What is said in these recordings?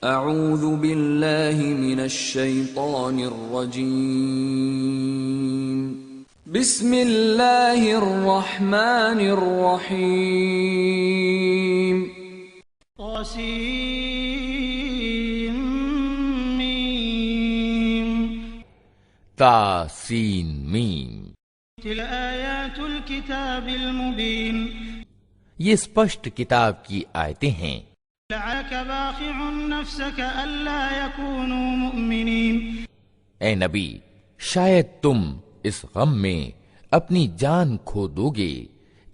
اعوذ باللہ من الشیطان الرجیم بسم اللہ الرحمن الرحیم طاسین تاسین میم تل آیات الکتاب المبین، یہ اسپشٹ کتاب کی آیتیں ہیں۔ لعلک باخع نفسک الا یکونوا مؤمنین، اے نبی، شاید تم اس غم میں اپنی جان کھو دو گے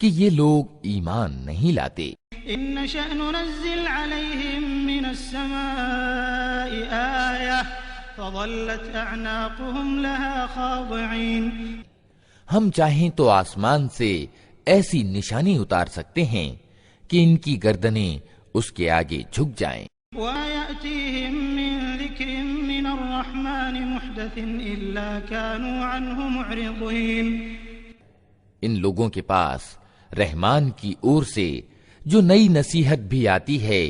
کہ یہ لوگ ایمان نہیں لاتے۔ ان نشأ ننزل علیہم من السماء آیہ فظلت اعناقهم لها خاضعین، ہم چاہیں تو آسمان سے ایسی نشانی اتار سکتے ہیں کہ ان کی گردنیں اس کے آگے جھک جائیں۔ وما يأتيهم من ذكر من الرحمن محدث إلا كانوا عنه معرضين، ان لوگوں کے پاس رحمان کی اور سے جو نئی نصیحت بھی آتی ہے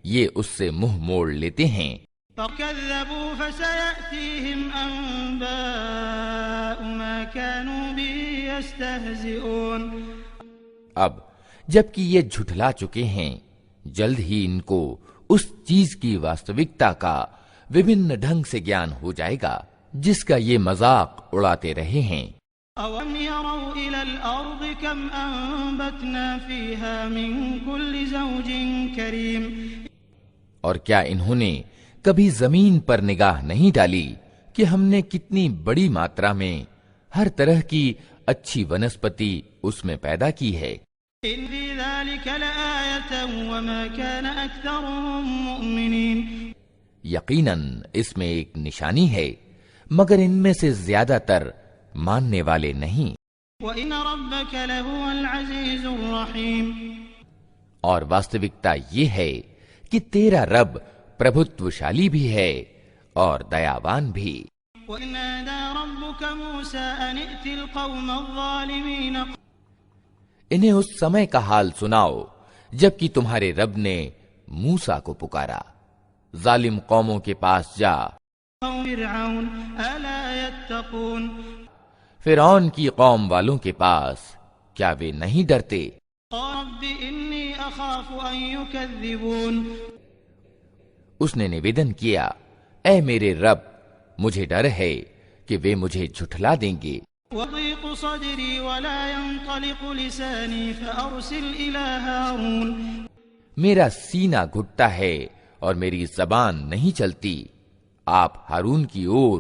یہ اس سے منہ موڑ لیتے ہیں۔ فكذبوا فسيأتيهم أنباء ما كانوا به يستهزئون، اب جبکہ یہ جھٹلا چکے ہیں جلد ہی ان کو اس چیز کی واستوکتا کا وبھن ڈھنگ سے گیان ہو جائے گا جس کا یہ مذاق اڑاتے رہے ہیں۔ أَوَمْ يَرَوْا إِلَى الْأَرْضِ كَمْ أَنبَتْنَا فِيهَا مِن كُلِّ زَوْجٍ كَرِيمٍ، اور کیا انہوں نے کبھی زمین پر نگاہ نہیں ڈالی کہ ہم نے کتنی بڑی ماترا میں ہر طرح کی اچھی ونسپتی اس میں پیدا کی ہے۔ إِنَّ فِي ذَلِكَ لَآيَةً وَمَا كَانَ أَكْثَرُهُم مُؤْمِنِينَ، یقیناً اس میں ایک نشانی ہے مگر ان میں سے زیادہ تر ماننے والے نہیں۔ وَإِنَّ رَبَّكَ لَهُوَ الْعَزِيزُ الرَّحِيمُ، اور واستوکتا یہ ہے کہ تیرا رب پربھتوشالی بھی ہے اور دیاوان بھی۔ وَإِذْ نَادَىٰ رَبُّكَ مُوسَىٰ أَنِ ائْتِ الْقَوْمَ الظَّالِمِينَ، انہیں اس سمے کا حال سناؤ جبکہ تمہارے رب نے موسیٰ کو پکارا، ظالم قوموں کے پاس جا۔ فرعون أَلَا يَتَّقُونَ، فرعون کی قوم والوں کے پاس کیا وہ نہیں ڈرتے؟ قَالَ رَبِّ إِنِّي أَخَافُ أَن يُكَذِّبُونِ، اس نے نویدن کیا، اے میرے رب، مجھے ڈر ہے کہ وہ مجھے جھٹلا دیں گے۔ وَضِيقُ صَدْرِي وَلَا يَنطَلِقُ لِسَانِي فَأَرْسِلْ إِلَىٰ هَارُونَ، میرا سینہ گھٹتا ہے اور میری زبان نہیں چلتی، آپ ہارون کی اور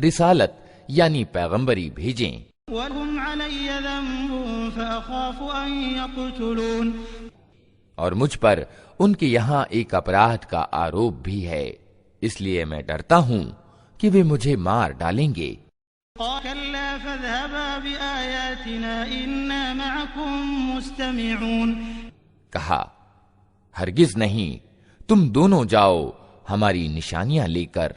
رسالت یعنی پیغمبری بھیجیں۔ وَلَهُمْ عَلَيَّ ذَنبٌ فَأَخَافُ أَن يَقْتُلُونِ، اور مجھ پر ان کے یہاں ایک اپرادھ کا آروپ بھی ہے، اس لیے میں ڈرتا ہوں کہ وہ مجھے مار ڈالیں گے۔ قَالَ كَلَّا فَاذْهَبَا بِآيَاتِنَا إِنَّا مَعَكُمْ مُسْتَمِعُونَ، کہا ہرگز نہیں، تم دونوں جاؤ ہماری نشانیاں لے کر،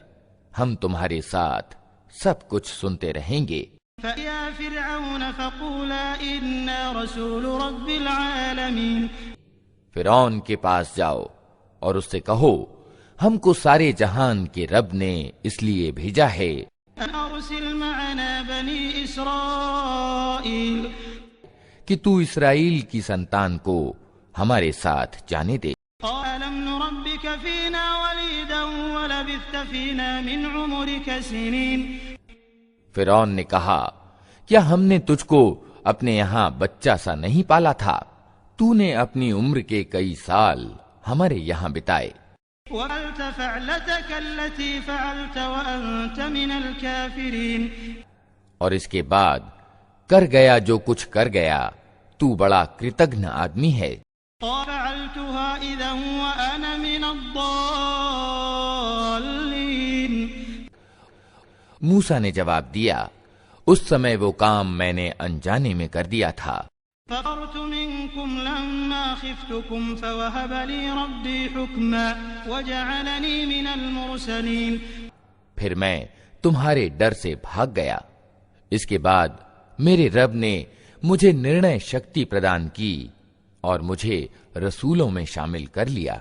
ہم تمہارے ساتھ سب کچھ سنتے رہیں گے۔ فَيَا فِرْعَوْنَ فَقُولَا إِنَّا رَسُولُ رَبِّ الْعَالَمِينَ، فرعون کے پاس جاؤ اور اس سے کہو ہم کو سارے جہان کے رب نے اس لیے بھیجا ہے أَنْ أَرْسِلْ مَعَنَا بَنِي إِسْرَائِيلَ، کہ تو اسرائیل کی سنتان کو ہمارے ساتھ جانے دے۔ قَالَ لَمْ نُرَبِّكَ فِينَا وَلِيدًا وَلَبِثْتَ فِينَا مِنْ عُمُرِكَ سِنِينَ، فرعون نے کہا کیا ہم نے تجھ کو اپنے یہاں بچہ سا نہیں پالا تھا؟ تو نے اپنی عمر کے کئی سال ہمارے یہاں بتائے۔ وَفَعَلْتَ فَعْلَتَكَ الَّتِي فَعَلْتَ وَأَنْتَ مِنَ الْكَافِرِينَ، اور اس کے بعد کر گیا جو کچھ کر گیا، تو بڑا کرتگن آدمی ہے۔ قَالَ فَعَلْتُهَا إِذًا وَأَنَا مِنَ الضَّالِّينَ، موسیٰ نے جواب دیا، اس سمے وہ کام میں نے انجانے میں کر دیا تھا۔ فَفَرَرْتُ مِنكُمْ لَمَّا خِفْتُكُمْ فَوَهَبَ لِي رَبِّي حُكْمًا وَجَعَلَنِي مِنَ الْمُرْسَلِينَ، پھر میں تمہارے ڈر سے بھاگ گیا، اس کے بعد میرے رب نے مجھے نرنے شکتی پردان کی اور مجھے رسولوں میں شامل کر لیا۔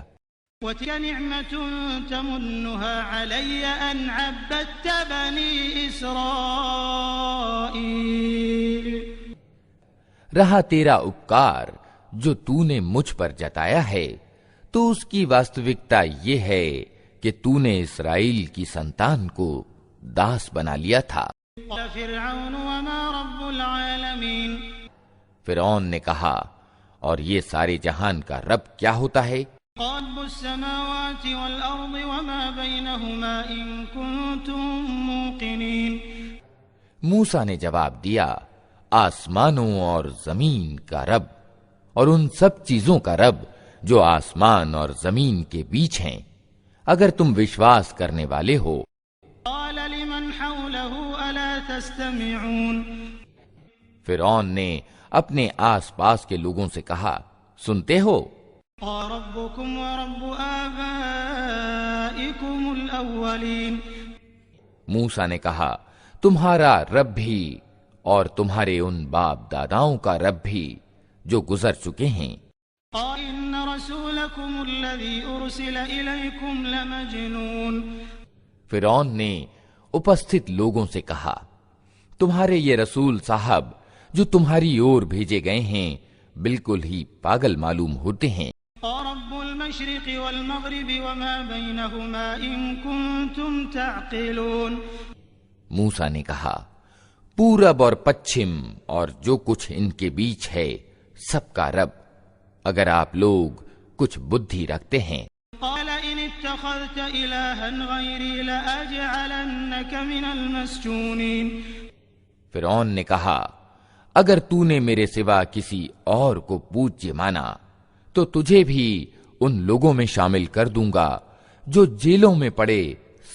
وتلك نعمة تمنها علي أن عبدت بني إسرائيل. رہا تیرا اپکار جو تو نے مجھ پر جتایا ہے تو اس کی واستوکتا یہ ہے کہ تو نے اسرائیل کی سنتان کو داس بنا لیا تھا. قال فرعون وما رب العالمين. فرعون نے کہا اور یہ سارے جہان کا رب کیا ہوتا ہے؟ قال رب السماوات والأرض وما بينهما إن كنتم موقنين. موسیٰ نے جواب دیا آسمانوں اور زمین کا رب اور ان سب چیزوں کا رب جو آسمان اور زمین کے بیچ ہیں اگر تم وشواس کرنے والے ہو. قال لمن حوله ألا تستمعون. فرعون نے اپنے آس پاس کے لوگوں سے کہا سنتے ہو؟ قال ربكم ورب آبائكم الأولين. موسیٰ نے کہا تمہارا رب بھی اور تمہارے ان باپ داداؤں کا رب بھی جو گزر چکے ہیں. قال إن رسولكم الذي أرسل إليكم لمجنون. فرعون نے اپستھت لوگوں سے کہا تمہارے یہ رسول صاحب جو تمہاری اور بھیجے گئے ہیں بالکل ہی پاگل معلوم ہوتے ہیں. رب المشرق والمغرب وما بينهما إن كنتم تعقلون. موسیٰ نے کہا پورب اور پچھم اور جو کچھ ان کے بیچ ہے سب کا رب اگر آپ لوگ کچھ بدھی رکھتے ہیں. قال إن اتخذت إلها غيري لأجعلنك من المسجونين. فرعون نے کہا اگر تو نے میرے سوا کسی اور کو پوجیہ مانا تو تجھے بھی ان لوگوں میں شامل کر دوں گا جو جیلوں میں پڑے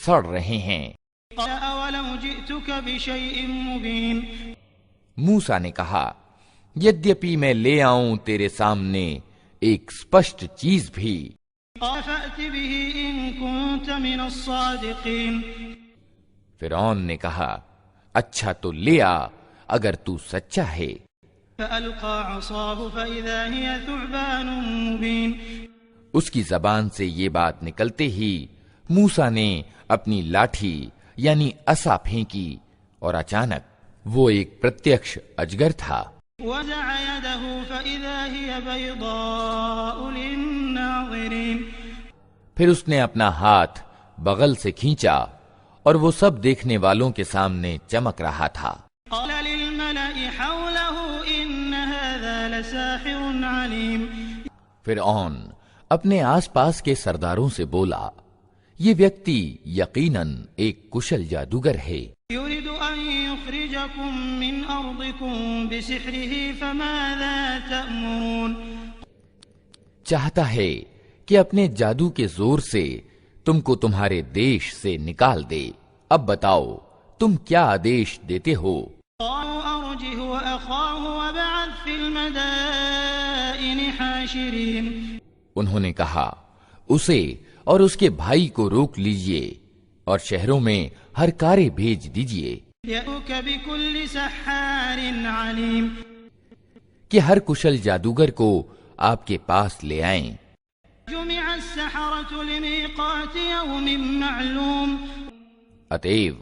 سڑ رہے ہیں. قال أولو جئتك بشيء مبين. موسیٰ نے کہا یدیپی میں لے آؤں تیرے سامنے ایک سپشٹ چیز بھی. قال فأت به إن كنت من الصادقين. فرعون نے کہا اچھا تو لے آ اگر تو سچا ہے. فألقى عصاه فإذا هي ثعبان مبين. اس کی زبان سے یہ بات نکلتے ہی موسیٰ نے اپنی لاٹھی یعنی عصا پھینکی اور اچانک وہ ایک پرتیکش اجگر تھا. وضع يده فإذا هي بيضاء للناظرين. پھر اس نے اپنا ہاتھ بغل سے کھینچا اور وہ سب دیکھنے والوں کے سامنے چمک رہا تھا. قال للملأ حوله إن هذا لساحر عليم. فرعون اپنے آس پاس کے سرداروں سے بولا یہ ویکتی یقیناً ایک کشل جادوگر ہے. يريد أن يخرجكم من أرضكم بسحره فماذا تأمرون. چاہتا ہے کہ اپنے جادو کے زور سے تم کو تمہارے دیش سے نکال دے. اب بتاؤ تم کیا آدیش دیتے ہو؟ قالوا أرجه وأخاه وابعث في المدائن حاشرين. انہوں نے کہا اسے اور اس کے بھائی کو روک لیجئے اور شہروں میں ہر کارے بھیج دیجئے يأتوك بكل سحار عليم. کہ ہر کشل جادوگر کو آپ کے پاس لے آئیں. جمع السحرة لميقات يوم معلوم. اتیو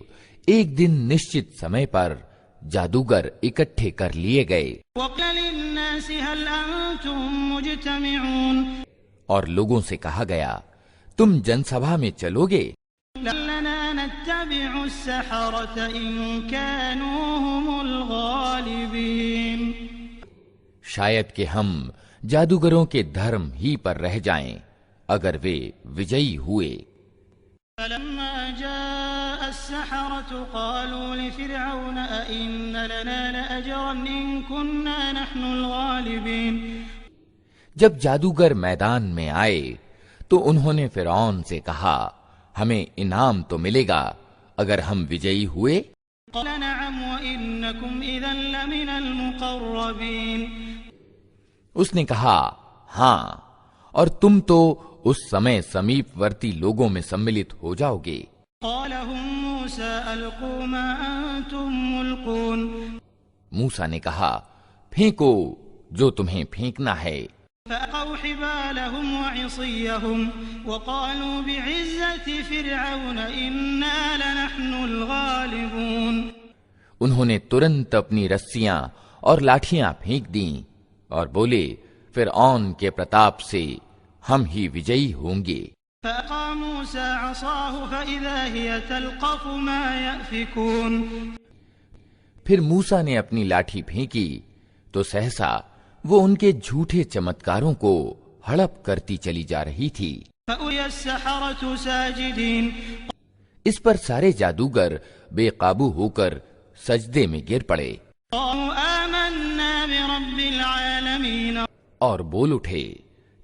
ایک دن نشچت سمے پر جادوگر اکٹھے کر لیے گئے. وقيل للناس هل أنتم مجتمعون. اور لوگوں سے کہا گیا تم جن سبھا میں چلو گے؟ لنا نتبع السحرة إن كانوا هم الغالبين. شاید کہ ہم جادوگروں کے دھرم ہی پر رہ جائیں اگر وہ وجئی ہوئے. فلما جاء السحرة قالوا لفرعون أئن لنا لأجرا إن كنا نحن الغالبين. جب جادوگر میدان میں آئے تو انہوں نے فرعون سے کہا ہمیں انعام تو ملے گا اگر ہم وجئی ہوئے. قال نعم وإنكم إذا لمن المقربين. اس نے کہا ہاں اور تم تو اس سمے سمیپ ورتی لوگوں میں سملت ہو جاؤ گے. قال هم موسى ألقوا ما أنتم ملقون. موسیٰ نے کہا پھینکو جو تمہیں پھینکنا ہے. فألقوا حبالهم وعصيهم وقالوا بعزة فرعون إنا لنحن الغالبون. انہوں نے ترنت اپنی رسیاں اور لاٹھیاں پھینک دیں اور بولے فرعون کے پرتاپ سے ہم ہی وجئی ہوں گے. فألقى موسى عصاه فإذا هي تلقف ما يأفكون. پھر موسیٰ نے اپنی لاٹھی پھینکی تو سہسا وہ ان کے جھوٹے چمتکاروں کو ہڑپ کرتی چلی جا رہی تھی. فألقي السحرة ساجدين. اس پر سارے جادوگر بے قابو ہو کر سجدے میں گر پڑے قالوا آمنا برب العالمين. اور بول اٹھے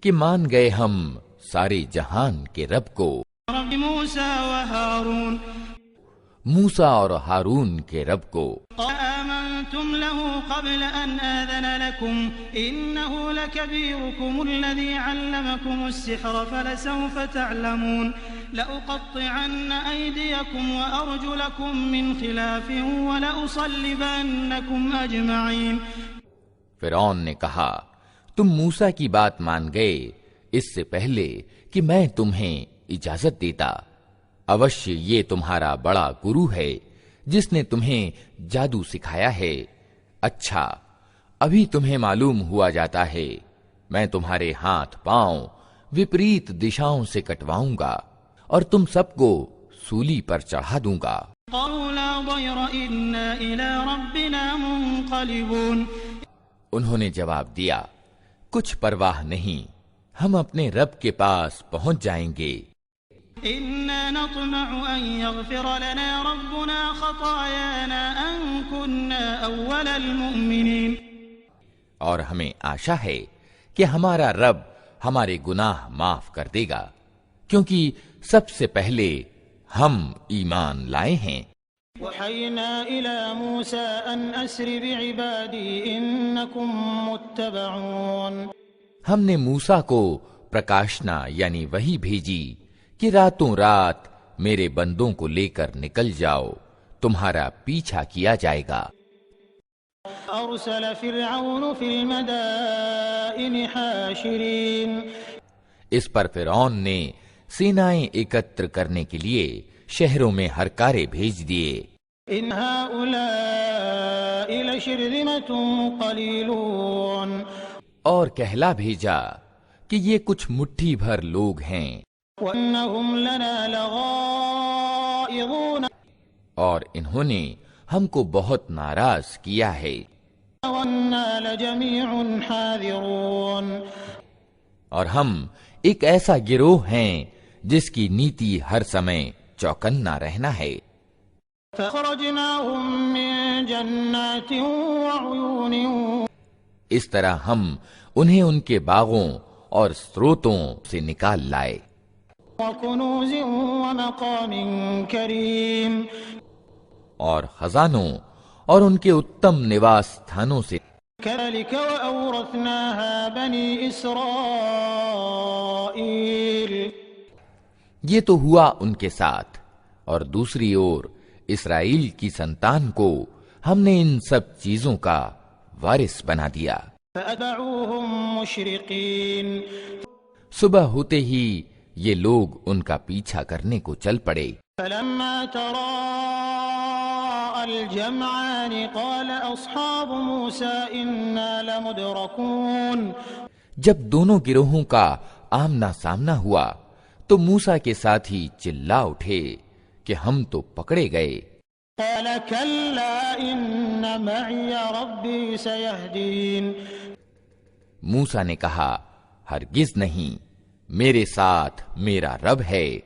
کہ مان گئے ہم سارے جہان کے رب کو، رب موسى وهارون. موسیٰ اور ہارون کے رب کو. آمنتم له قبل أن آذن لكم إنه لكبيركم الذي علمكم السحر فلسوف تعلمون لأقطعن أيديكم وأرجلكم من خلاف ولأصلبنكم أجمعين. فرعون نے کہا تم موسیٰ کی بات مان گئے اس سے پہلے کہ میں تمہیں اجازت دیتا. اوشیہ یہ تمہارا بڑا گرو ہے جس نے تمہیں جادو سکھایا ہے. اچھا ابھی تمہیں معلوم ہوا جاتا ہے میں تمہارے ہاتھ پاؤں وپریت دشاؤں سے کٹواؤں گا اور تم سب کو سولی پر چڑھا دوں گا. قالوا لا ضير إنا إلى ربنا منقلبون. انہوں نے جواب دیا کچھ پرواہ نہیں ہم اپنے رب کے پاس پہنچ جائیں گے. إنا نطمع أن يغفر لنا ربنا خطايانا أن كنا أول المؤمنين. اور ہمیں آشا ہے کہ ہمارا رب ہمارے گناہ معاف کر دے گا کیونکہ سب سے پہلے ہم ایمان لائے ہیں. وحينا إلى موسى أن أسر بعبادي إنكم متبعون. ہم نے موسیٰ کو پرکاشنا یعنی وحی بھیجی کہ راتوں رات میرے بندوں کو لے کر نکل جاؤ تمہارا پیچھا کیا جائے گا. أرسل فرعون في المدائن حاشرين. اس پر فرعون نے سینائیں اکتر کرنے کے لیے شہروں میں ہرکارے بھیج دیے. إن هؤلاء لشرذمة قليلون. اور کہلا بھیجا کہ یہ کچھ مٹھی بھر لوگ ہیں وَإِنَّهُمْ لَنَا لَغَائِظُونَ. اور انہوں نے ہم کو بہت ناراض کیا ہے. وَإِنَّا لَجَمِيعٌ حَاذِرُونَ. اور ہم ایک ایسا گروہ ہیں جس کی نیتی ہر سمے چوکنا رہنا ہے. فَأَخْرَجْنَاهُمْ مِنْ جَنَّاتٍ وَعُيُونٍ. اس طرح ہم انہیں ان کے باغوں اور سروتوں سے نکال لائے. وَكُنُوزٍ وَمَقَامٍ كَرِيمٍ. اور خزانوں اور ان کے اتم نواس تھانوں سے. كَذَلِكَ وَأَوْرَثْنَاهَا بَنِي إِسْرَائِيلَ. یہ تو ہوا ان کے ساتھ اور دوسری اور اسرائیل کی سنتان کو ہم نے ان سب چیزوں کا وارث بنا دیا. فَأَتْبَعُوهُمْ مُشْرِقِينَ. صبح ہوتے ہی یہ لوگ ان کا پیچھا کرنے کو چل پڑے. فَلَمَّا تَرَاءَى الْجَمْعَانِ قَالَ أَصْحَابُ مُوسَىٰ إِنَّا لَمُدْرَكُونَ. جب دونوں گروہوں کا آمنا سامنا ہوا تو موسیٰ کے ساتھی چلا اٹھے کہ ہم تو پکڑے گئے. قال كلا إن معي ربي سيهدين. موسیٰ نے کہا ہرگز نہیں میرے ساتھ میرا رب ہے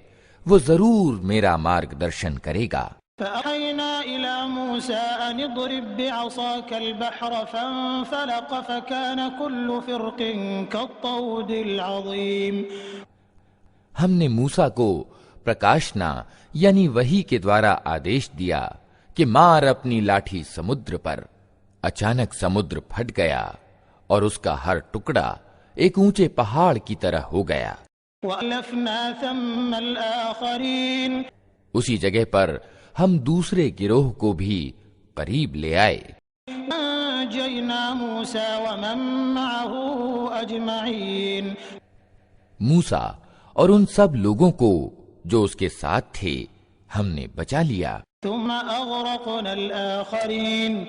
وہ ضرور میرا مارگدرشن کرے گا. فأوحينا إلى موسى أن اضرب بعصاك البحر فانفلق فكان كل فرق كالطود العظيم. ہم نے موسیٰ کو پرکاشنا یعنی وحی کے دوارا آدیش دیا کہ مار اپنی لاٹھی سمندر پر. اچانک سمندر پھٹ گیا اور اس کا ہر ٹکڑا ایک اونچے پہاڑ کی طرح ہو گیا. وَأَلَفْنَا ثَمَّ الْآخَرِينَ. اسی جگہ پر ہم دوسرے گروہ کو بھی قریب لے آئے. ونجينا موسى ومن معه أجمعين. موسیٰ اور ان سب لوگوں کو جو اس کے ساتھ تھے ہم نے بچا لیا. ثم أغرقنا الآخرين.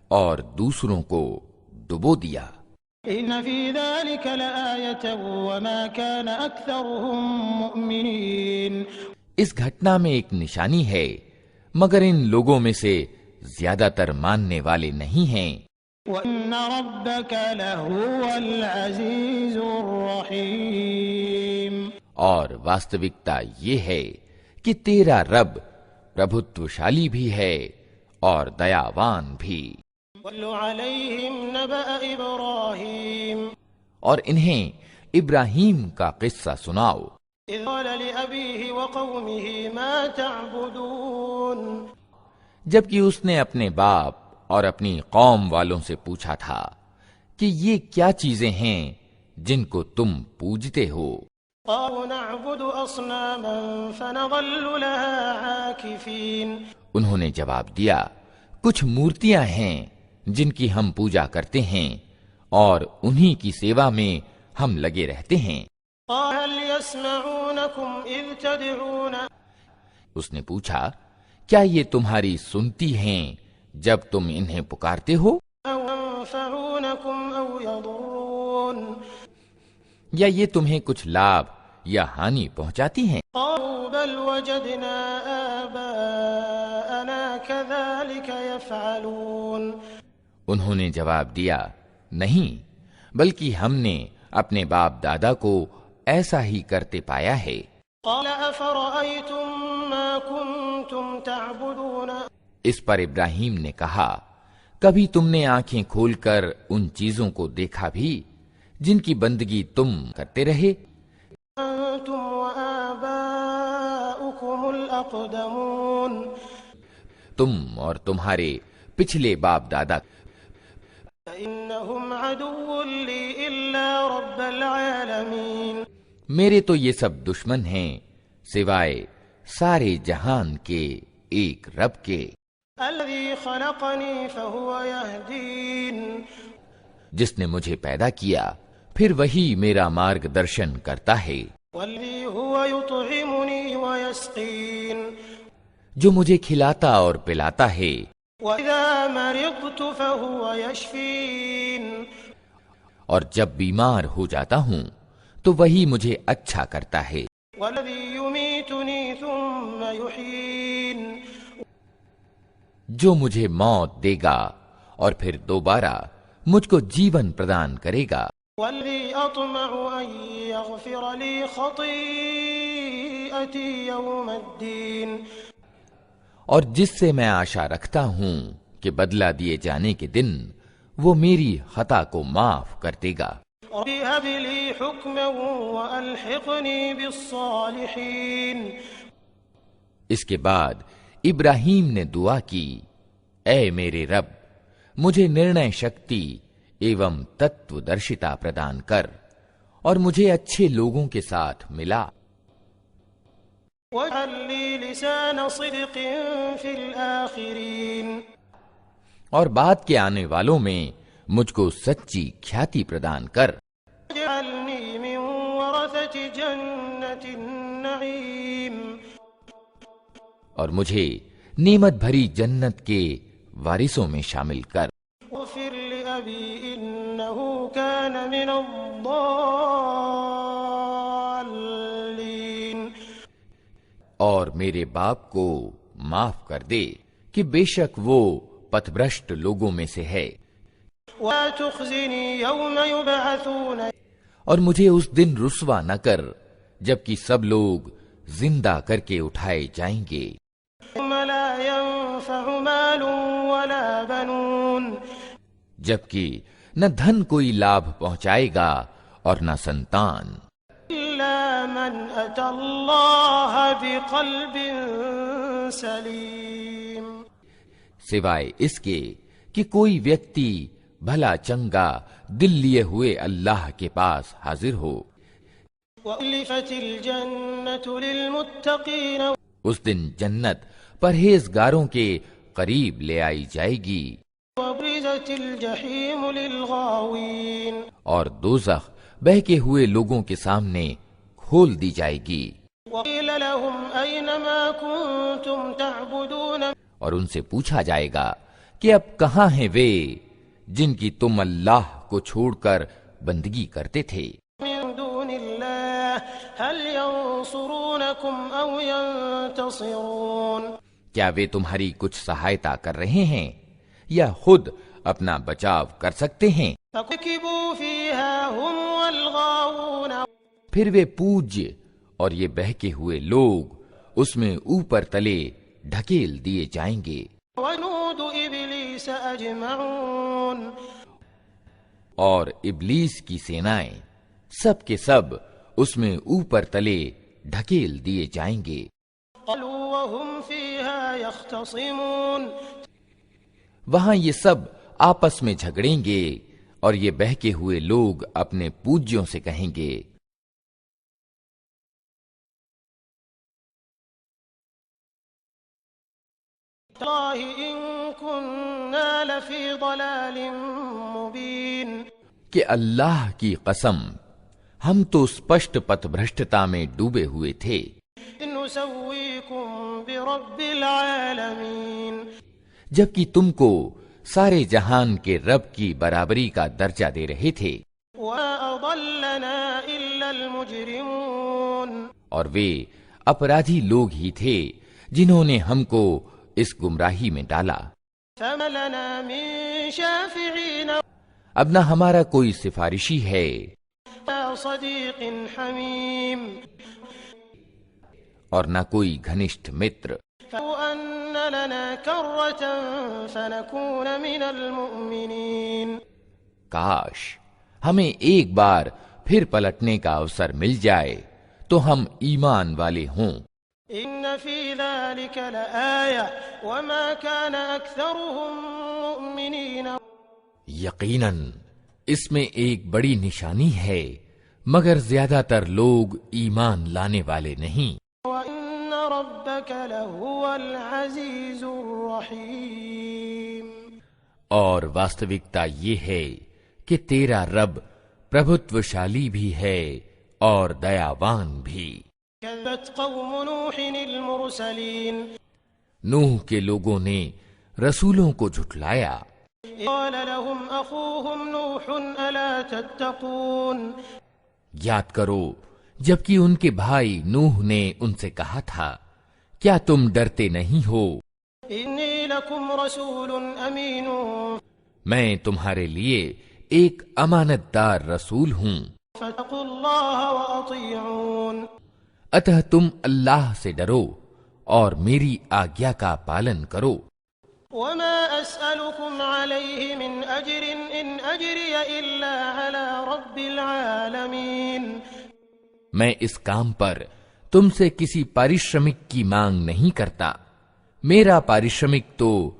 اور دوسروں کو ڈبو دیا. إن في ذلك لآية وما كان أكثرهم مؤمنين. اس گھٹنا میں ایک نشانی ہے مگر ان لوگوں میں سے زیادہ تر ماننے والے نہیں ہیں. وَإِنَّ رَبَّكَ لَهُوَ الْعَزِيزُ الرَّحِيمُ. اور واستوکتا یہ ہے کہ تیرا رب پربھتوشالی بھی ہے اور دیاوان بھی. وَاتْلُ عَلَيْهِمْ نَبَأَ إِبْرَاهِيمَ. اور انہیں ابراہیم کا قصہ سناؤ. إِذْ قَالَ لِأَبِيهِ وَقَوْمِهِ مَا تَعْبُدُونَ. جبکہ اس نے اپنے باپ اور اپنی قوم والوں سے پوچھا تھا کہ یہ کیا چیزیں ہیں جن کو تم پوجتے ہو. قالوا نعبد أصناما فنظل لها عاكفين. انہوں نے جواب دیا کچھ مورتیاں ہیں جن کی ہم پوجا کرتے ہیں اور انہی کی سیوا میں ہم لگے رہتے ہیں. قال هل يسمعونكم إذ تدعون. اس نے پوچھا کیا یہ تمہاری سنتی ہیں جب تم انہیں پکارتے ہو أو ينفعونكم أو يضرون. یا یہ تمہیں کچھ لابھ یا ہانی پہنچاتی ہیں. قالوا بل وجدنا آباءنا كذلك يفعلون. انہوں نے جواب دیا نہیں بلکہ ہم نے اپنے باپ دادا کو ایسا ہی کرتے پایا ہے. قال أفرأيتم ما كنتم تعبدون. اس پر ابراہیم نے کہا کبھی تم نے آنکھیں کھول کر ان چیزوں کو دیکھا بھی جن کی بندگی تم کرتے رہے. أنتم وآباؤكم الأقدمون. تم اور تمہارے پچھلے باپ دادا. فإنهم عدو لي إلا رب العالمين. میرے تو یہ سب دشمن ہیں سوائے سارے جہان کے ایک رب کے. الذي خلقني فهو يهدين. جس نے مجھے پیدا کیا پھر وہی میرا مارگ درشن کرتا ہے. والذي هو يطعمني ويسقين. جو مجھے کھلاتا اور پلاتا ہے. وإذا مرضت فهو يشفين. اور جب بیمار ہو جاتا ہوں تو وہی مجھے اچھا کرتا ہے. والذي يميتني ثم يحيين. جو مجھے موت دے گا اور پھر دوبارہ مجھ کو جیون پردان کرے گا. والذي أطمع أن يغفر لي خطيئتي يوم الدين. اور جس سے میں آشا رکھتا ہوں کہ بدلہ دیے جانے کے دن وہ میری خطا کو معاف کر دے گا. رب هب لي حكما وألحقني بالصالحين. اس کے بعد ابراہیم نے دعا کی اے میرے رب مجھے نرنے شکتی ایوم تتو درشتا پردان کر اور مجھے اچھے لوگوں کے ساتھ ملا. واجعل لي لسان صدق في الآخرين. اور بعد کے آنے والوں میں مجھ کو سچی کھیاتی پردان کر. واجعلني من ورثة جنة النعيم. اور مجھے نعمت بھری جنت کے وارثوں میں شامل کر. اغفر لأبي إنه كان من الضالين. اور میرے باپ کو معاف کر دے کہ بے شک وہ پتھ بھرشٹ لوگوں میں سے ہے. ولا تخزني يوم يبعثون. اور مجھے اس دن رسوا نہ کر جبکہ سب لوگ زندہ کر کے اٹھائے جائیں گے. يوم لا ينفع مال ولا بنون. جبکہ نہ دھن کوئی لابھ پہنچائے گا اور نہ سنتان. إلا من أتى الله بقلب سليم. سوائے اس کے کہ کوئی ویکتی بھلا چنگا دل لیے ہوئے اللہ کے پاس حاضر ہو. وألفت الجنة للمتقين. اس دن جنت پرہیزگاروں کے قریب لے آئی جائے گی. وبرزت الجحیم للغاوین، اور دوزخ بہکے ہوئے لوگوں کے سامنے کھول دی جائے گی۔ وقیل لهم این ما کنتم تعبدون، اور ان سے پوچھا جائے گا کہ اب کہاں ہیں وے جن کی تم اللہ کو چھوڑ کر بندگی کرتے تھے؟ من دون اللہ هل ينصرونکم او ينتصرون، کیا وہ تمہاری کچھ سہایتا کر رہے ہیں یا خود اپنا بچاؤ کر سکتے ہیں؟ فَكُبْكِبُوا فِيهَا هُمْ وَالْغَاوُونَ، پھر وہ پوجیہ اور یہ بہکے ہوئے لوگ اس میں اوپر تلے ڈھکیل دیے جائیں گے۔ وَجُنُودُ إِبْلِيسَ أَجْمَعُونَ، اور ابلیس کی سینائیں سب کے سب اس میں اوپر تلے ڈھکیل دیے جائیں گے۔ قَالُوا وَهُمْ فِيهَا يَخْتَصِمُونَ، وہاں یہ سب آپس میں جھگڑیں گے اور یہ بہکے ہوئے لوگ اپنے پوجیوں سے کہیں گے، تَاللَّهِ إِن كُنَّا لَفِي ضَلَالٍ مُبِينٍ، کہ اللہ کی قسم ہم تو اسپشٹ پتھ بھرشٹتا میں ڈوبے ہوئے تھے۔ إِن نُسَوِّيكُم بِرَبِّ الْعَالَمِينَ، جبکہ تم کو سارے جہان کے رب کی برابری کا درجہ دے رہے تھے۔ وَمَا أَضَلَّنَا إِلَّا الْمُجْرِمُونَ، اور وہ اپرادھی لوگ ہی تھے جنہوں نے ہم کو اس گمراہی میں ڈالا۔ فَمَا لَنَا مِن شَافِعِينَ اب نہ ہمارا کوئی سفارشی ہے، وَلَا صَدِيقٍ حَمِيمٍ، اور نہ کوئی گھنشٹھ متر۔ فَلَوْ أَنَّ لَنَا كَرَّةً فَنَكُونَ مِنَ الْمُؤْمِنِينَ، کاش ہمیں ایک بار پھر پلٹنے کا اوسر مل جائے تو ہم ایمان والے ہوں۔ إِنَّ فِي ذَلِكَ لَآيَةً وَمَا كَانَ أَكْثَرُهُم مُؤْمِنِينَ، یقیناً اس میں ایک بڑی نشانی ہے مگر زیادہ تر لوگ ایمان لانے والے نہیں۔ وَإِنَّ رَبَّكَ لَهُوَ الْعَزِيزُ الرَّحِيمُ، اور واستوکتا یہ ہے کہ تیرا رب پربھتوشالی بھی ہے اور دیاوان بھی۔ كذبت قوم نوح المرسلين، نوح کے لوگوں نے رسولوں کو جھٹلایا۔ قال لهم أخوهم نوح ألا تتقون، یاد کرو جبکہ ان کے بھائی نوح نے ان سے کہا تھا کیا تم ڈرتے نہیں ہو؟ إني لكم رسول أمين، میں تمہارے لیے ایک امانت دار رسول ہوں، فاتقوا الله وأطيعون، اتہ تم اللہ سے ڈرو اور میری آگیا کا پالن کرو۔ وما أسألكم عليه من أجر إن أجري إلا على رب العالمين، میں اس کام پر تم سے کسی پارشرمک کی مانگ نہیں کرتا، میرا پارشرمک تو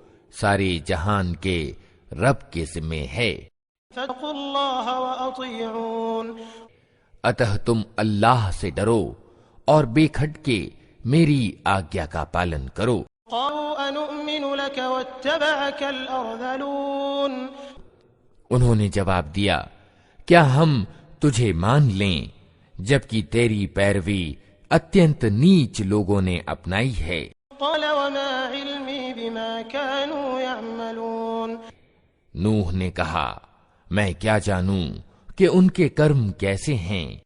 سارے جہان کے رب کے ذمے ہے۔ فاتقوا الله وأطيعون، اتہ تم اللہ سے ڈرو اور بے کھٹ کے میری آگیا کا پالن کرو۔ قالوا أنؤمن لك واتبعك الأرذلون، انہوں نے جواب دیا کیا ہم تجھے مان لیں جبکہ تیری پیروی اتینت نیچ لوگوں نے اپنائی ہے۔ قال وما علمي بما كانوا يعملون، نوح نے کہا میں کیا جانوں کہ ان کے کرم کیسے ہیں،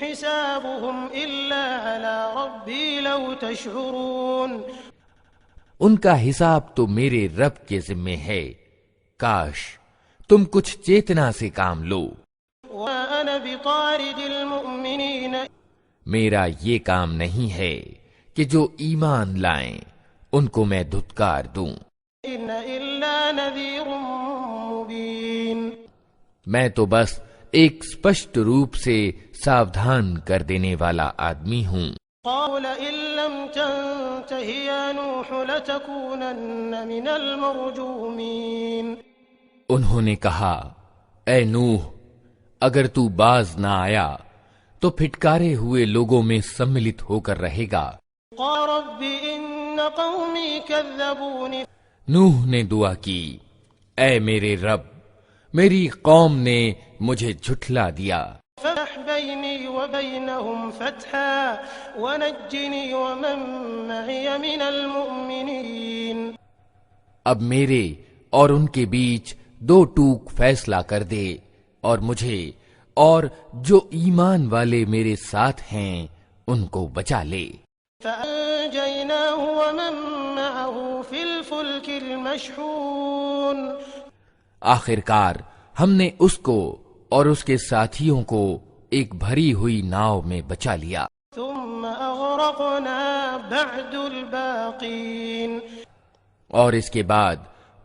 حسابهم إلا على ربي لو تشعرون، ان کا حساب تو میرے رب کے ذمے ہے، کاش تم کچھ چیتنا سے کام لو۔ وأنا بطارد المؤمنين، میرا یہ کام نہیں ہے کہ جو ایمان لائیں ان کو میں دھتکار دوں، إن إلا نذير مبين، میں تو بس ایک اسپشٹ روپ سے ساودھان کر دینے والا آدمی ہوں۔ قالوا لئن لم تنته يا نوح لتكونن من المرجومين، انہوں نے کہا اے نوح اگر تو باز نہ آیا تو پھٹکارے ہوئے لوگوں میں سملت ہو کر رہے گا۔ قال رب إن قومي كذبون، نوح نے دعا کی اے میرے رب، میری قوم نے مجھے جھٹلا دیا، فافتح بيني وبينهم فتحا ونجني ومن معي من المؤمنين. اب میرے اور ان کے بیچ 2 ٹوک فیصلہ کر دے، اور مجھے اور جو ایمان والے میرے ساتھ ہیں ان کو بچا لے۔ فأنجيناه ومن معه في الفلك المشحون. آخر کار ہم نے اس کو اور اس کے ساتھیوں کو ایک بھری ہوئی ناؤ میں بچا لیا۔ ثم أغرقنا بعد الباقين. اور اس کے بعد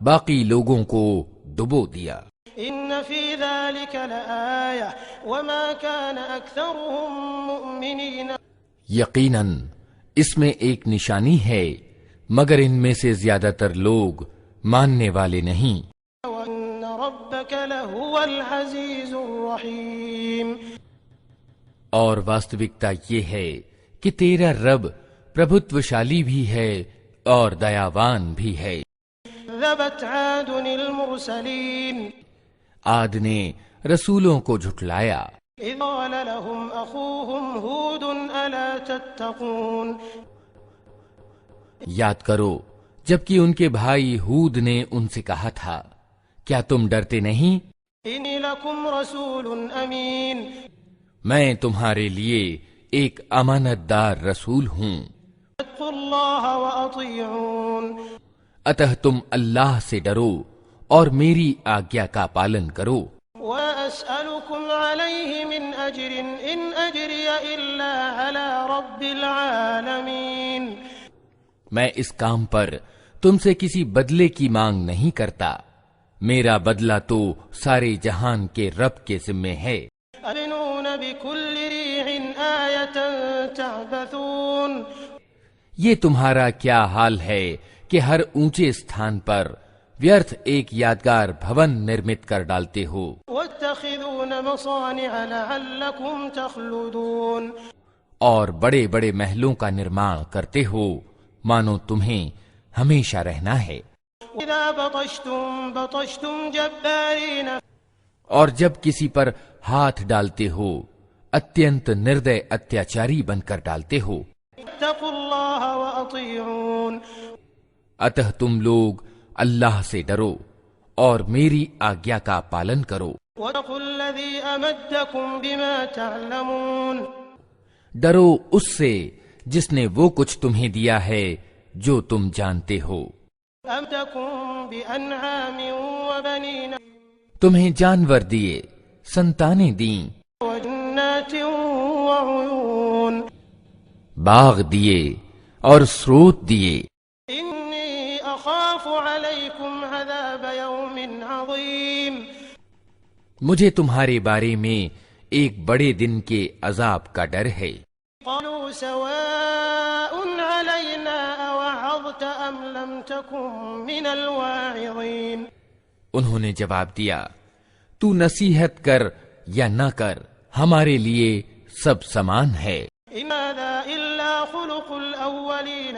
باقی لوگوں کو ڈبو دیا۔ إن في ذلك لآية وما كان أكثرهم مؤمنين. یقیناً اس میں ایک نشانی ہے، مگر ان میں سے زیادہ تر لوگ ماننے والے نہیں۔ وإن ربك لهو العزيز الرحيم. اور واستوکتا یہ ہے کہ تیرا رب پربھتوشالی بھی ہے اور دیاوان بھی ہے۔ ذبت عاد المرسلين. عاد نے رسولوں کو جھٹلایا۔ إذ قال لهم أخوهم هود ألا تتقون. یاد کرو جبکہ ان کے بھائی ہود نے ان سے کہا تھا، کیا تم ڈرتے نہیں؟ إني لكم رسول أمين. میں تمہارے لیے ایک امانت دار رسول ہوں، اتقوا الله وأطيعون. اتہ تم اللہ سے ڈرو اور میری آگیا کا پالن کرو۔ وما أسألكم عليه من أجر إن أجري إلا على رب العالمين. میں اس کام پر تم سے کسی بدلے کی مانگ نہیں کرتا، میرا بدلہ تو سارے جہان کے رب کے ذمے ہے۔ أبنون بكل ريع آية تعبثون. یہ تمہارا کیا حال ہے کہ ہر اونچے استھان پر ویرتھ ایک یادگار بھون نرمت کر ڈالتے ہو، واتخذون مصانع لعلكم تخلدون. اور بڑے بڑے محلوں کا نرمان کرتے ہو مانو تمہیں ہمیشہ رہنا ہے۔ إذا بطشتم بطشتم جبارين. اور جب کسی پر ہاتھ ڈالتے ہو اتینت نردے اتیاچاری بن کر ڈالتے ہو۔ اتقوا الله وأطيعون. اتہ تم لوگ اللہ سے ڈرو اور میری آگیا کا پالن کرو۔ واتقوا الذي أمدكم بما تعلمون. ڈرو اس سے جس نے وہ کچھ تمہیں دیا ہے جو تم جانتے ہو۔ أمدكم بأنعام وبنين تمہیں جانور دیے، سنتانیں دیں، وجنات وعيون. باغ دیے اور سروت دیے۔ إني أخاف عليكم عذاب يوم عظيم. مجھے تمہارے بارے میں ایک بڑے دن کے عذاب کا ڈر ہے۔ قالوا سواء علينا أوعظت أم لم تكن من الواعظين. انہوں نے جواب دیا، تو نصیحت کر یا نہ کر ہمارے لیے سب سمان ہے۔ إن هذا إلا خلق الأولين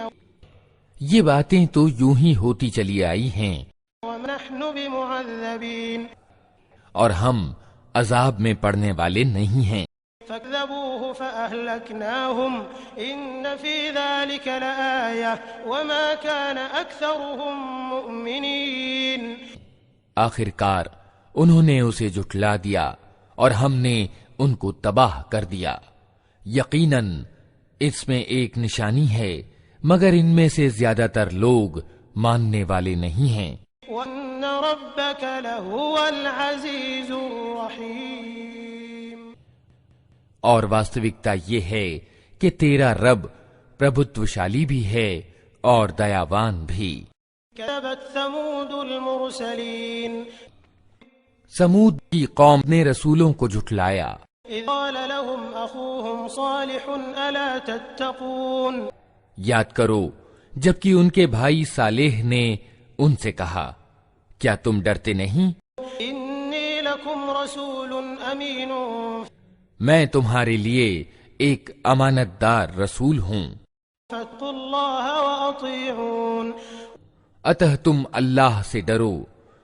یہ باتیں تو یوں ہی ہوتی چلی آئی ہیں، ونحن بمعذبين. اور ہم عذاب میں پڑنے والے نہیں ہیں۔ فكذبوه فأهلكناهم إن في ذلك لآية وما كان أكثرهم مؤمنين. آخر کار انہوں نے اسے جھٹلا دیا اور ہم نے ان کو تباہ کر دیا۔ یقیناً اس میں ایک نشانی ہے، مگر ان میں سے زیادہ تر لوگ ماننے والے نہیں ہیں۔ وَإِنَّ رَبَّكَ لَهُوَ الْعَزِيزُ الرَّحِيمُ. اور واستوکتا یہ ہے کہ تیرا رب پربھتوشالی بھی ہے اور دیاوان بھی۔ كذبت ثمود المرسلين. سمود کی قوم نے رسولوں کو جھٹلایا۔ إذ قال لهم أخوهم صالح ألا تتقون. یاد کرو جبکہ ان کے بھائی صالح نے ان سے کہا، کیا تم ڈرتے نہیں؟ إني لكم رسول أمين. میں تمہارے لیے ایک امانت دار رسول ہوں، فاتقوا الله وأطيعون. اتہ تم اللہ سے ڈرو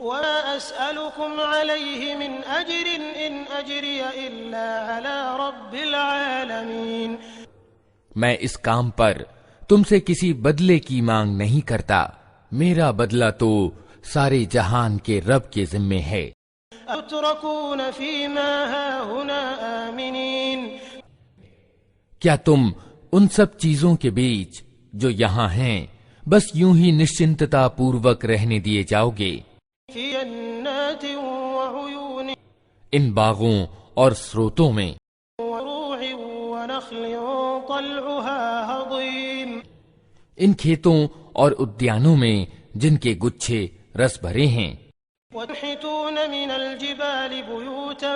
وما أسألكم عليه من أجر إن أجري إلا على رب العالمين. میں اس کام پر تم سے کسی بدلے کی مانگ نہیں کرتا، میرا بدلہ تو سارے جہان کے رب کے ذمے ہے. أتركون فيما هاهنا آمنين. کیا تم ان سب چیزوں کے بیچ جو یہاں ہیں بس یوں ہی نشچنتتا پوروک رہنے دیے جاؤ گے؟ في جنات وعيون ان باغوں اور سروتوں میں، وروع ونخل طلعها هضيم. ان کھیتوں اور ادیانوں میں جن کے گچھے رس بھرے ہیں. وتنحتون من الجبال بيوتا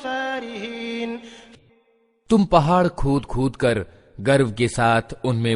فارهين. تم پہاڑ کھود کھود کر گرو کے ساتھ ان میں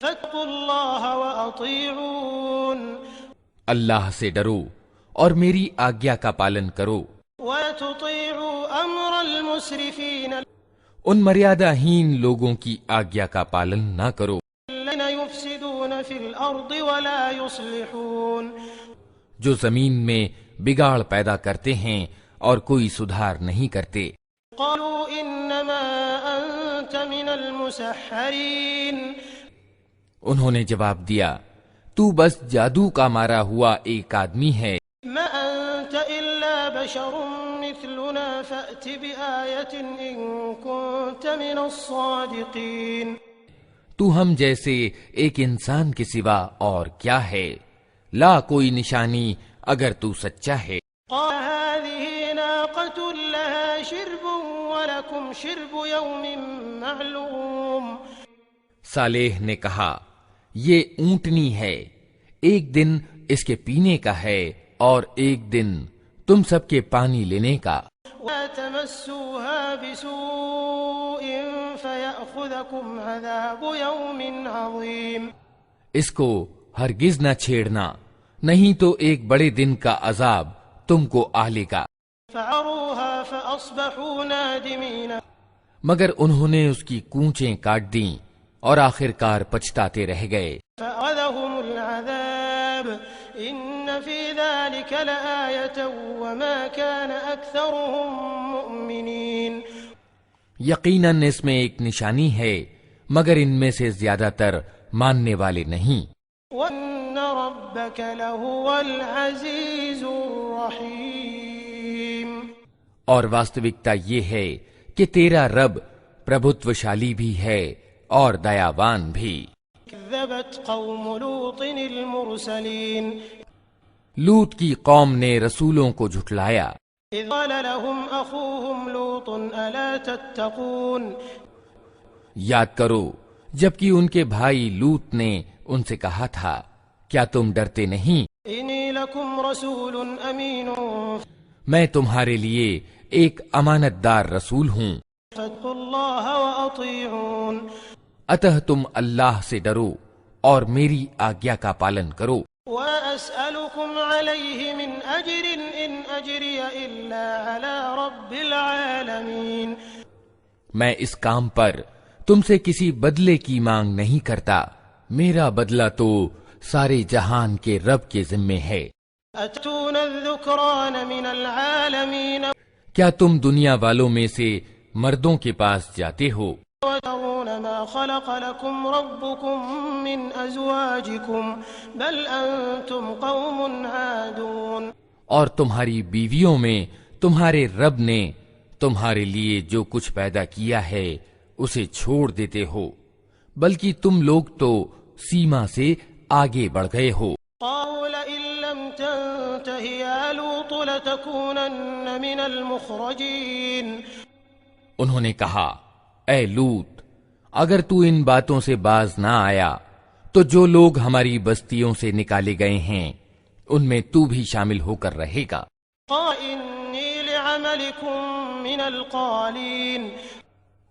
فاتقوا الله وأطيعون. اللہ سے ڈرو اور میری آگیا کا پالن کرو. وتطيعوا أمر المسرفين ان مریادہ ہین لوگوں کی آگیا کا پالن نہ کرو الذين يفسدون في الأرض ولا يصلحون. جو زمین میں بگاڑ پیدا کرتے ہیں اور کوئی سدھار نہیں کرتے. قالوا إنما أنت من المسحرين. انہوں نے جواب دیا، تو بس جادو کا مارا ہوا ایک آدمی ہے. ما أنت إلا بشر مثلنا فأت بآية إن كنت من الصادقين. تو ہم جیسے ایک انسان کے سوا اور کیا ہے، لا کوئی نشانی اگر تو سچا ہے. قال هذه ناقة لها شرب ولكم شرب يوم معلوم. صالح نے کہا، یہ اونٹنی ہے، ایک دن اس کے پینے کا ہے اور ایک دن تم سب کے پانی لینے کا. ولا تمسوها بسوء فيأخذكم عذاب يوم عظيم. اس کو ہرگز نہ چھیڑنا، نہیں تو ایک بڑے دن کا عذاب تم کو آ لے گا. فعروها فأصبحوا نادمين. مگر انہوں نے اس کی کونچیں کاٹ دیں اور آخر کار پچھتاتے رہ گئے. فأخذهم العذاب إن في ذلك لآية وما كان أكثرهم مؤمنين. یقیناً اس میں ایک نشانی ہے مگر ان میں سے زیادہ تر ماننے والے نہیں. وَإِنَّ رَبَّكَ لَهُوَ الْعَزِيزُ الرَّحِيمُ. اور واستوکتا یہ ہے کہ تیرا رب پربھتوشالی بھی ہے اور دیاوان بھی. كذبت قوم لوط المرسلين. لوط کی قوم نے رسولوں کو جھٹلایا. إذ قال لهم أخوهم لوط ألا تتقون. یاد کرو جبکہ ان کے بھائی لوط نے ان سے کہا تھا، کیا تم ڈرتے نہیں؟ إني لكم رسول أمين میں تمہارے لیے ایک امانت دار رسول ہوں. فاتقوا الله وأطيعون. اتہ تم اللہ سے ڈرو اور میری آگیا کا پالن کرو. وما أسألكم عليه من أجر إن أجري إلا على رب العالمين. میں اس کام پر تم سے کسی بدلے کی مانگ نہیں کرتا، میرا بدلہ تو سارے جہان کے رب کے ذمے ہے. أتأتون الذكران من العالمين کیا تم دنیا والوں میں سے مردوں کے پاس جاتے ہو وترون ما خلق لكم ربكم من أزواجكم بل أنتم قوم عادون. اور تمہاری بیویوں میں تمہارے رب نے تمہارے لیے جو کچھ پیدا کیا ہے اسے چھوڑ دیتے ہو، بلکہ تم لوگ تو سیما سے آگے بڑھ گئے ہو. قالوا لئن لم تنته يا لوط لتكونن من المخرجين. انہوں نے کہا، اے لوط، اگر تو ان باتوں سے باز نہ آیا تو جو لوگ ہماری بستیوں سے نکالے گئے ہیں ان میں تو بھی شامل ہو کر رہے گا. قال إني لعملكم من القالين.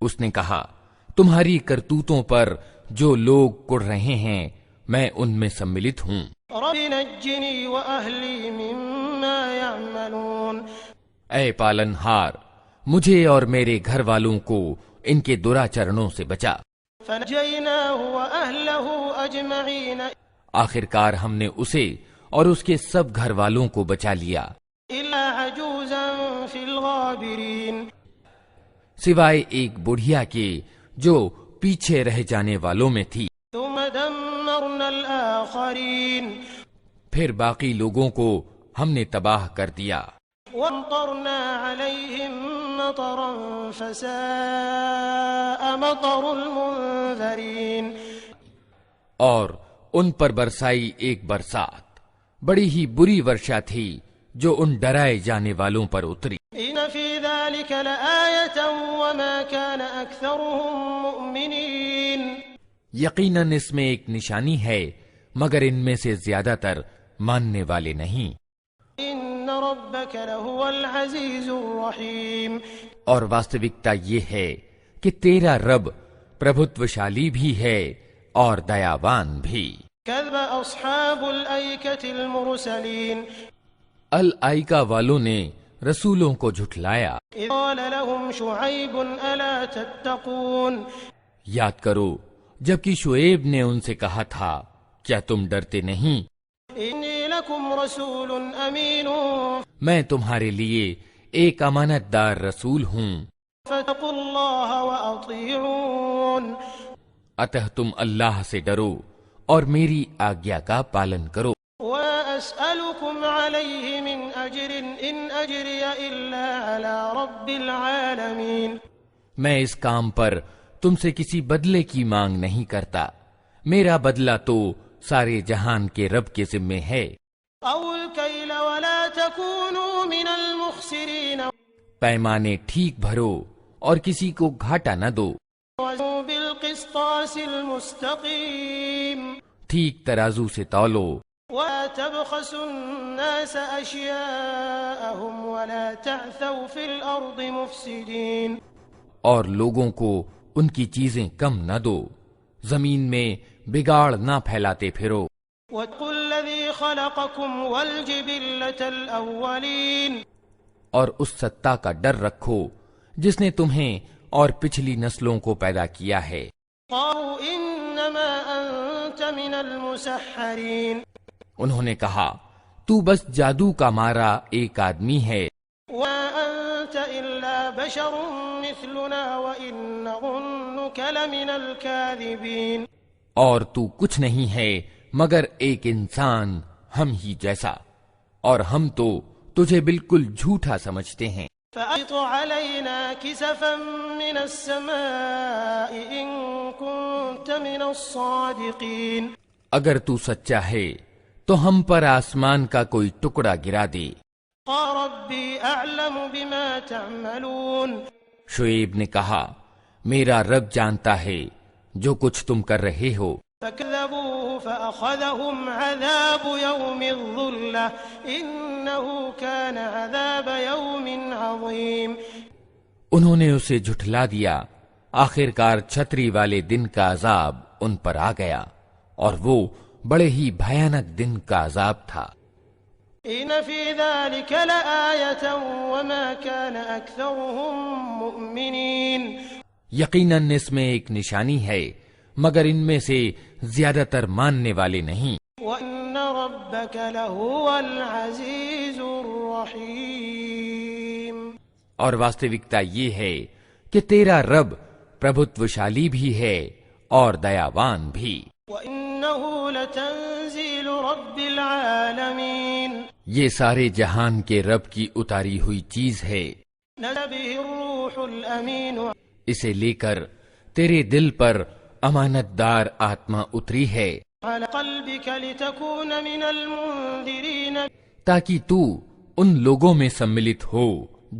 اس نے کہا، تمہاری کرتوتوں پر جو لوگ کڑ رہے ہیں میں ان میں سملت ہوں. رب نجني وأهلي مما يعملون. اے پالن ہار، مجھے اور میرے گھر والوں کو ان کے دراچرنوں سے بچا. فنجيناه وأهله أجمعين آخر کار ہم نے اسے اور اس کے سب گھر والوں کو بچا لیا إلا عجوزا في الغابرين سوائے ایک بڑھیا کے جو پیچھے رہ جانے والوں میں تھی. ثم دمرنا الآخرين پھر باقی لوگوں کو ہم نے تباہ کر دیا. وامطرنا عليهم مطرا فساء مطر المنذرين اور ان پر برسائی ایک برسات بڑی ہی بری ورشا تھی جو ان ڈرائے جانے والوں پر اتری. إن في ذلك لآية وما كان أكثرهم مؤمنين یقیناً اس میں ایک نشانی ہے مگر ان میں سے زیادہ تر ماننے والے نہیں. إن ربك لهو العزيز الرحيم اور واستوکتا یہ ہے کہ تیرا رب پربھتوشالی بھی ہے اور دیاوان بھی. كذب أصحاب الأيكة المرسلين الائکہ والوں نے رسولوں کو جھٹلایا. إذ قال لهم شعيب ألا تتقون یاد کرو جبکہ شعیب نے ان سے کہا تھا کیا تم ڈرتے نہیں؟ إني لكم رسول أمين میں تمہارے لیے ایک امانت دار رسول ہوں. فاتقوا الله وأطيعون اتہ تم اللہ سے ڈرو اور میری آگیا کا پالن کرو. وما أسألكم عليه من أجر إن أجري إلا على رب العالمين میں اس کام پر تم سے کسی بدلے کی مانگ نہیں کرتا، میرا بدلہ تو سارے جہان کے رب کے ذمے ہے. أوفوا الكيل ولا تكونوا من المخسرين پیمانے ٹھیک بھرو اور کسی کو گھاٹا نہ دو. وزنوا بالقسطاس المستقيم ٹھیک ترازو سے تولو. ولا تبخسوا الناس أشياءهم ولا تعثوا في الأرض مفسدين اور لوگوں کو ان کی چیزیں کم نہ دو، زمین میں بگاڑ نہ پھیلاتے پھرو. واتقوا الذي خلقكم والجبلة الأولين اور اس ستا کا ڈر رکھو جس نے تمہیں اور پچھلی نسلوں کو پیدا کیا ہے. قالوا إنما أنت من المسحرين انہوں نے کہا تو بس جادو کا مارا ایک آدمی ہے. وما أنت إلا بشر مثلنا وإن نظنك لمن الكاذبين اور تو کچھ نہیں ہے مگر ایک انسان ہم ہی جیسا، اور ہم تو تجھے بالکل جھوٹا سمجھتے ہیں. فأسقط علينا كسفا من السماء إن كنت من الصادقين اگر تو سچا ہے تو ہم پر آسمان کا کوئی ٹکڑا گرا دے. قال ربي أعلم بما تعملون شعیب نے کہا میرا رب جانتا ہے جو کچھ تم کر رہے ہو. فكذبوه فأخذهم عذاب يوم الظلة إنه كان عذاب يوم عظيم انہوں نے اسے جھٹلا دیا. آخر کار چھتری والے دن کا عذاب ان پر آ گیا اور وہ بڑے ہی بھیانک دن کا عذاب تھا. إن في ذلك لآية وما كان أكثرهم مؤمنين یقیناً اس میں ایک نشانی ہے مگر ان میں سے زیادہ تر ماننے والے نہیں. وإن ربك لهو العزيز الرحيم اور واستوکتا یہ ہے کہ تیرا رب پربھتوشالی بھی ہے اور دیاوان بھی. وإنه لتنزيل رب العالمين یہ سارے جہان کے رب کی اتاری ہوئی چیز ہے. نزل به الروح الأمين اسے لے کر تیرے دل پر امانت دار آتما اتری ہے على قلبك لتكون من المنذرين تاکہ تو ان لوگوں میں سملت ہو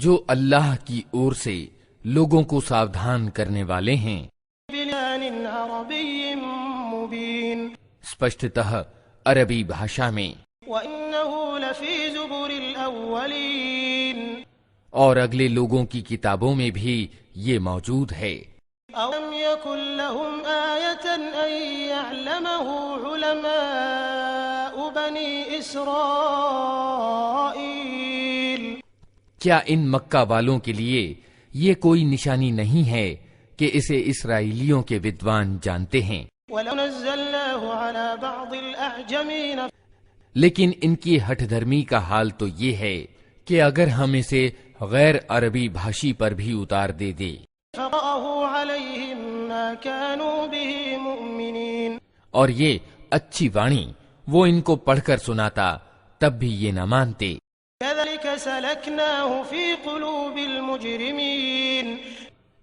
جو اللہ کی اور سے لوگوں کو ساودھان کرنے والے ہیں. بلسان عربي مبين اسپشٹتہ عربی بھاشا میں. وإنه لفي زبر الأولين اور اگلے لوگوں کی کتابوں میں بھی یہ موجود ہے. أَوْلَمْ يَكُنْ لَهُمْ آيَةً أَنْ يَعْلَمَهُ عُلَمَاءُ بَنِي إِسْرَائِيلَ کیا ان مکہ والوں کے لیے یہ کوئی نشانی نہیں ہے کہ اسے اسرائیلیوں کے ودوان جانتے ہیں، وَلَوْ نَزَّلْنَاهُ عَلَى بَعْضِ الْأَعْجَمِينَ لیکن ان کی ہٹ دھرمی کا حال تو یہ ہے کہ اگر ہم اسے غیر عربی بھاشی پر بھی اتار دے دے فَقَرَأَهُ عَلَيْهِمْ مَا كَانُوا بِهِ مُؤْمِنِينَ، اور یہ اچھی وانی وہ ان کو پڑھ کر سناتا تب بھی یہ نہ مانتے۔ كَذَلِكَ سَلَكْنَاهُ فِي قُلُوبِ الْمُجْرِمِينَ،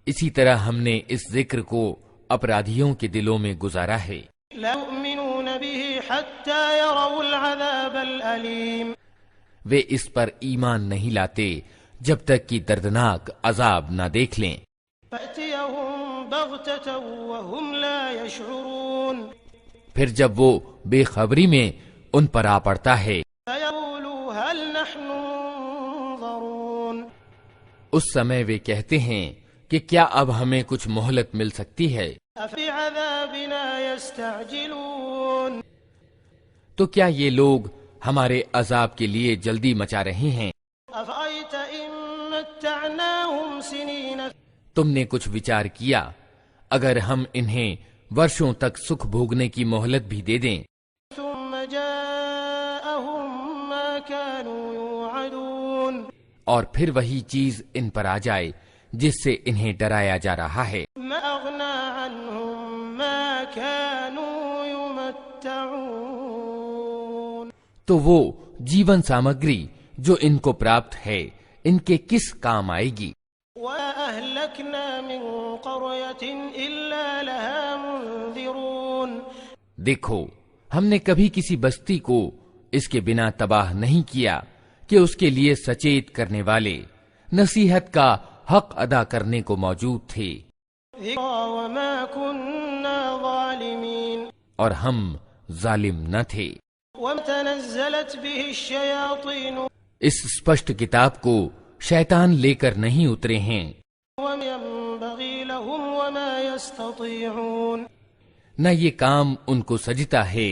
اسی طرح ہم نے اس ذکر کو اپرادھیوں کے دلوں میں گزارا ہے۔ لَا يُؤْمِنُونَ بِهِ حَتَّى يَرَوْا الْعَذَابَ الْأَلِيمَ، وہ اس پر ایمان نہیں لاتے جب تک کہ دردناک عذاب نہ دیکھ لیں۔ فَأْتِيَهُمْ بَغْتَةً وَهُمْ لَا يَشْعُرُونَ، پھر جب وہ بے خبری میں ان پر آ پڑتا ہے فَيَقُولُوا هَلْ نَحْنُ مُنظَرُونَ، اس سمے وہ کہتے ہیں کہ کیا اب ہمیں کچھ مہلت مل سکتی ہے؟ أَفِعَذَابِنَا يَسْتَعْجِلُونَ، تو کیا یہ لوگ ہمارے عذاب کے لیے جلدی مچا رہے ہیں؟ أَفَرَأَيْتَ إِن مَّتَّعْنَاهُمْ سِنِينَ، تم نے کچھ وچار کیا اگر ہم انہیں ورشوں تک سکھ بھوگنے کی مہلت بھی دے دیں، ثُمَّ جَاءَهُم مَّا كَانُوا يُوعَدُونَ، اور پھر وہی چیز ان پر آ جائے جس سے انہیں ڈرایا جا رہا ہے، مَا أَغْنَىٰ عَنْهُم مَّا كَانُوا يُمَتَّعُونَ، تو وہ جیون سامگری جو ان کو پراپت ہے ان کے کس کام آئے گی؟ وَأَهْلَكْنَا مِن قَرْيَةٍ إِلَّا لَهَا مُنذِرُونَ، دیکھو ہم نے کبھی کسی بستی کو اس کے بنا تباہ نہیں کیا کہ اس کے لیے سچیت کرنے والے نصیحت کا حق ادا کرنے کو موجود تھے، ذِكْرَىٰ وَمَا كُنَّا ظَالِمِينَ، اور ہم ظالم نہ تھے۔ وَتَنَزَّلَتْ بِهِ الشَّيَاطِينُ، اس اسپشٹ کتاب کو شیطان لے کر نہیں اترے ہیں، وَمَا يَنبَغِي لَهُمْ وَمَا يَسْتَطِيعُونَ، نہ یہ کام ان کو سجتا ہے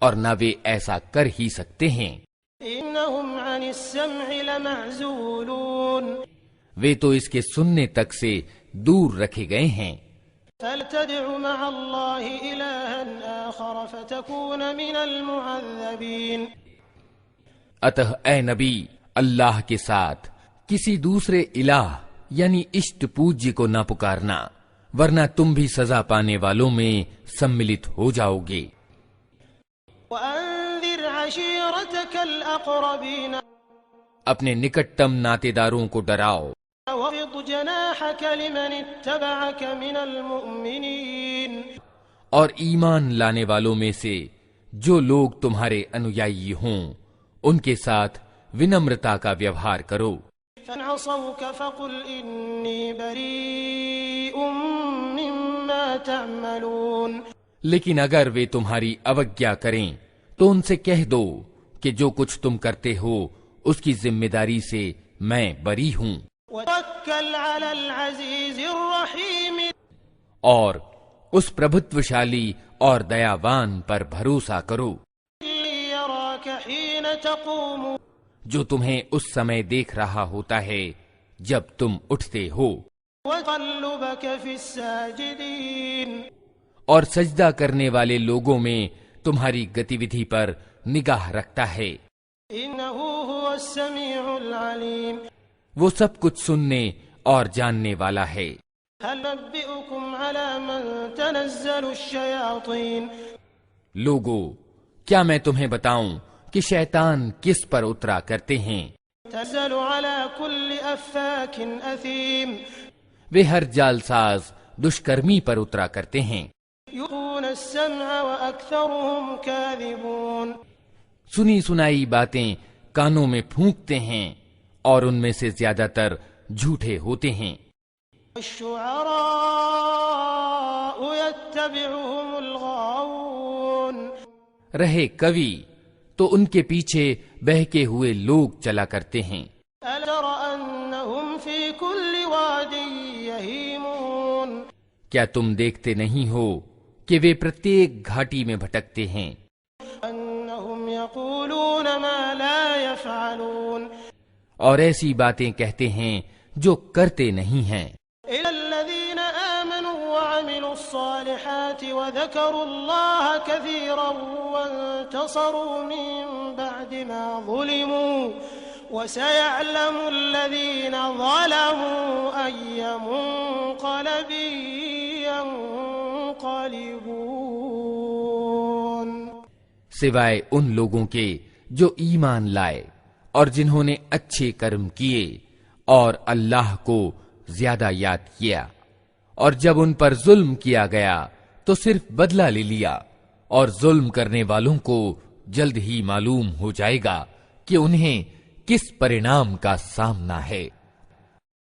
اور نہ وہ ایسا کر ہی سکتے ہیں، إِنَّهُمْ عَنِ السَّمْعِ لَمَعْزُولُونَ، وہ تو اس کے سننے تک سے دور رکھے گئے ہیں۔ فَلْتَدْعُ مَعَ اللَّهِ إِلَٰهًا آخَرَ فَتَكُونَ مِنَ الْمُعَذَّبِينَ، اتہ اے نبی اللہ کے ساتھ کسی دوسرے الہ یعنی اشٹ پوجی کو نہ پکارنا ورنہ تم بھی سزا پانے والوں میں سملت ہو جاؤ گے۔ وَأَنذِرْ عَشِيرَتَكَ الْأَقْرَبِينَ، اپنے نکٹتم ناطے داروں کو ڈراؤ، وَخْفِضْ جَنَاحَكَ لِمَنِ اتَّبَعَكَ مِنَ الْمُؤْمِنِينَ، اور ایمان لانے والوں میں سے جو لوگ تمہارے انویائی ہوں ان کے ساتھ ونمرتا کا ویوہار کرو۔ فَإِنْ عَصَوْكَ فَقُلْ إِنِّي بَرِيءٌ مِّمَّا تَعْمَلُونَ، لیکن اگر وہ تمہاری اوگیا کریں تو ان سے کہہ دو کہ جو کچھ تم کرتے ہو اس کی ذمہ داری سے میں بری ہوں، وَتَوَكَّلْ عَلَى الْعَزِيزِ الرَّحِيمِ، اور اس پربھتوشالی اور دیاوان پر بھروسہ کرو يَرَاكَ حِينَ تَقُومُ، جو تمہیں اس سمے دیکھ رہا ہوتا ہے جب تم اٹھتے ہو، وَتَقَلُّبَكَ فِي السَّاجِدِينَ، اور سجدہ کرنے والے لوگوں میں تمہاری گتی ودھی پر نگاہ رکھتا ہے، إِنَّهُ هُوَ السَّمِيعُ الْعَلِيمُ، وہ سب کچھ سننے اور جاننے والا ہے۔ هَلْ نُنَبِّئُكُمْ عَلَى مَن تَنَزَّلُ الشَّيَاطِينُ، لوگو کیا میں تمہیں بتاؤں کہ شیطان کس پر اترا کرتے ہیں؟ تنزل على كل أفاك أثيم، وہ ہر جالساز دشکرمی پر اترا کرتے ہیں، يلقون السمع وأكثرهم كاذبون، سنی سنائی باتیں کانوں میں پھونکتے ہیں اور ان میں سے زیادہ تر جھوٹے ہوتے ہیں۔ والشعراء يتبعهم الغاوون، رہے کوی تو ان کے پیچھے بہکے ہوئے لوگ چلا کرتے ہیں۔ أَلَمْ تَرَ أَنَّهُمْ فِي كُلِّ وَادٍ يَهِيمُونَ، کیا تم دیکھتے نہیں ہو کہ وہ پرتیک گھاٹی میں بھٹکتے ہیں، أَنَّهُمْ يَقُولُونَ مَا لَا يَفْعَلُونَ، اور ایسی باتیں کہتے ہیں جو کرتے نہیں ہیں۔ إِلَّا الَّذِينَ آمَنُوا الصالحات وذكروا الله كثيرا وانتصروا من بعد ما ظلموا وسيعلم الذين ظلموا أي منقلب ينقلبون. سوائے ان لوگوں کے جو ایمان لائے اور جنہوں نے اچھے کرم کیے اور اللہ کو زیادہ یاد کیا، اور جب ان پر ظلم کیا گیا تو صرف بدلہ لے لیا، اور ظلم کرنے والوں کو جلد ہی معلوم ہو جائے گا کہ انہیں کس پرینام کا سامنا ہے.